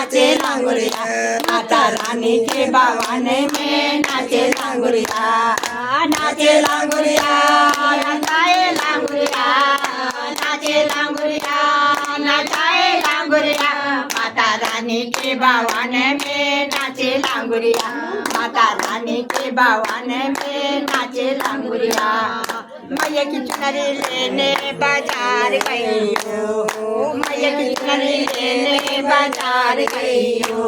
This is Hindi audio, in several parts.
नाचे लांगुरिया, माता रानी के बावाने में नाचे लांगुरिया, नाचे लांगुरिया, नचाए लांगुरिया, नाचे लांगुरिया, नचाए लांगुरिया, माता रानी के बावाने में नाचे लांगुरिया, माता रानी के बावाने में नाचे लांगुरिया। मैया की चुनरी लेने बाजार गई हो, मैया की चुनरी लेने बाजार गई हो,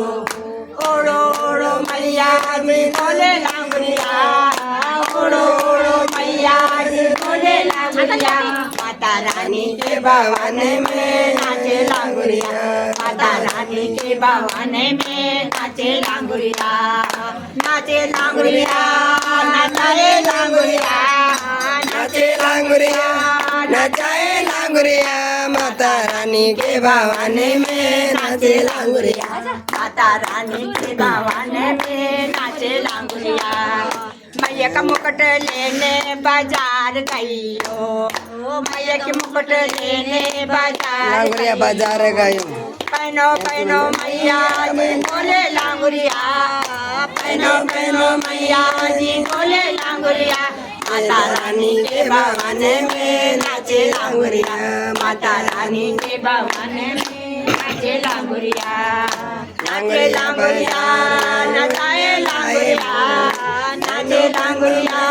ओढ़ो ओढ़ो मैया जी बोले लांगुरिया, ओढ़ो ओढ़ो मैया जी बोले लांगुरिया, माता रानी के बावाने में नाचे लांगुरिया, माता रानी के बावाने में नाचे लांगुरिया, नाचे लांगुरिया, नचाए लांगुरिया, नाचे लांगुरिया, नचाए लांगुरिया, माता रानी के बावाने में नाचे लांगुरिया, माता रानी के बावाने में नाचे लांगुरिया। मैया का मुकुट लेने बाजार गई हो, मैया के मुकुट लेने बाजार लांगुरिया बाजार गई हो। पहनो पहनो मैया जी बोले लांगुरिया, पहनो पहनो मैया जी बोले लांगुरिया, माता रानी के बावाने में नाचे लांगुरिया, माता रानी के बावाने में नाचे लांगुरिया, नाचे लांगुरिया, नचाए लांगुरिया, नाचे लांगुरिया,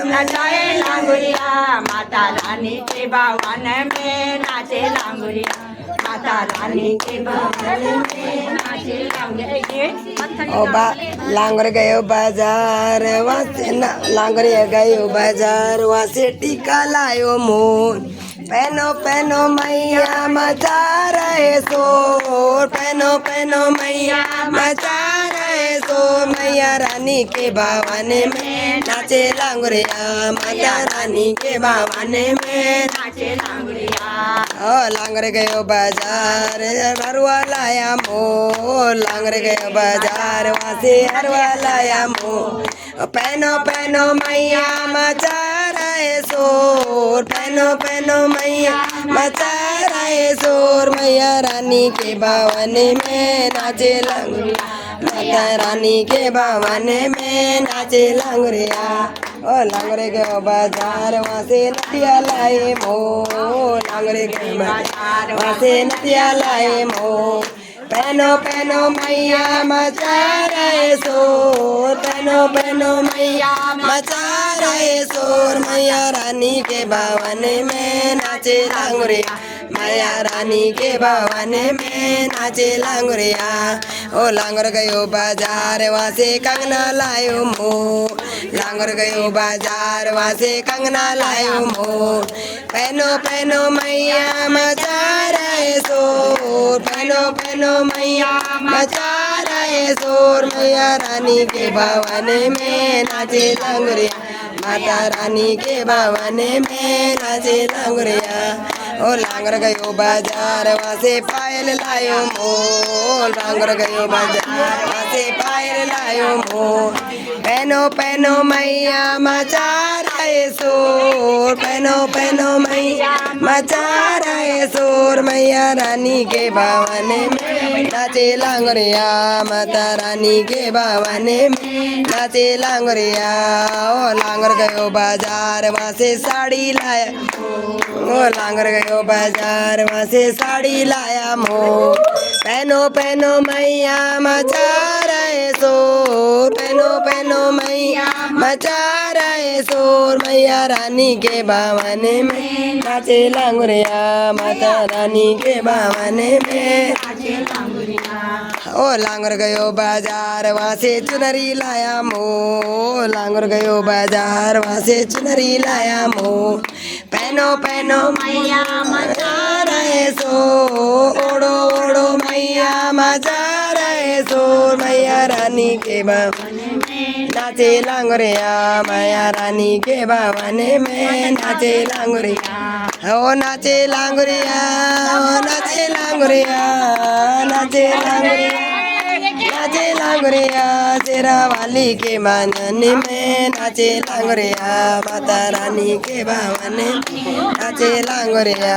नचाए लांगुरिया, माता रानी के बावाने में नाचे लांगुरिया, माता रानी के बावाने में नाचे लांगुरिया। ओ बा लांगर गयो बाजार वहाँ से लांगर गयो बाजार वहाँ से टीका लायो मोर, पहनो पहनो मैया मचा रहे शोर, पहनो पहनो मैया मचा रहे शोर, मैया रानी के बावाने में नाचे लांगुरिया, माता रानी के बावाने में नाचे लांगुरिया। ओ लांगर गयो बाजार हरवा लाया मोर, लांगर गयो बाजार वहाँ से हरवा लाया मोर, पहनो पहनो मैया मचा रहे शोर, पहनो पहनो मैया मचा रहे शोर, मैया रानी के बावाने में नाचे लांगुरिया, माता रानी के बावाने में नाचे लांगुरिया। ओ लांगरे गयो बाजार वहाँ से नदिया लाए मोर, लांगरे गयो बाजार वहाँ से नदिया लाए मोर, पहनो पहनो मैया मचा रहे शोर, पहनो पहनो मैया मचा रहे शोर, मैया रानी के बावाने में नाचे लांगुरिया, मैया रानी के बावाने में नाचे लांगुरिया। ओ लांगर गयो बाजार वहाँ से कंगना लायो मोर, लांगर गयो बाजार वहाँ से कंगना लायो मोर, पहनो पहनो मैया मचा रहे शोर, पहनो पहनो मैया मचा रहे शोर, मैया रानी के बावाने में नाचे लांगुरिया, माता रानी के बावाने में नाचे लांगुरिया। ओ लांगर गयो बाजार वहाँ से पायल लायो मोर, लांगर गयो बाजार वहाँ से पायल लायो मोर, पहनो पहनो मैया मचा रहे शोर, पहनो पहनो मैया मचा रहे शोर, मैया रानी के बावाने में नाचे लांगुरिया, माता रानी के बावाने में नाचे लांगुरिया। ओ लांगर गयो बाजार वहाँ से साड़ी लाया, ओ लांगर गयो बाजार वहाँ से साड़ी लाया मोर, पहनो पहनो मैया मचा रहे शोर, पहनो पहनो मैया मचा रहे शोर, मैया रानी के बावाने में नाचे लांगुरिया, माता रानी के बावाने में नाचे लांगुरिया। ओ लांगर गयो बाजार वहाँ से चुनरी लाया मोर, लांगर गयो बाजार वहाँ से चुनरी लाया मोर, पहनो पहनो मैया मचा रहे शोर, ओढ़ो ओढ़ो मैया मचा रहे शोर, मैया रानी के बावाने में नाचे लांगुरिया, मैया रानी के बावाने में नाचे लांगुरिया। ओ नाचे लांगुरिया, ओ नाचे लांगुरिया, नाचे लांगुरिया, नाचे लांगुरिया, तेरा वाली के मानने में नाचे लांगुरिया, माता रानी के बावाने नाचे लांगुरिया,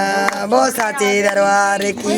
वो साचे दरबार की।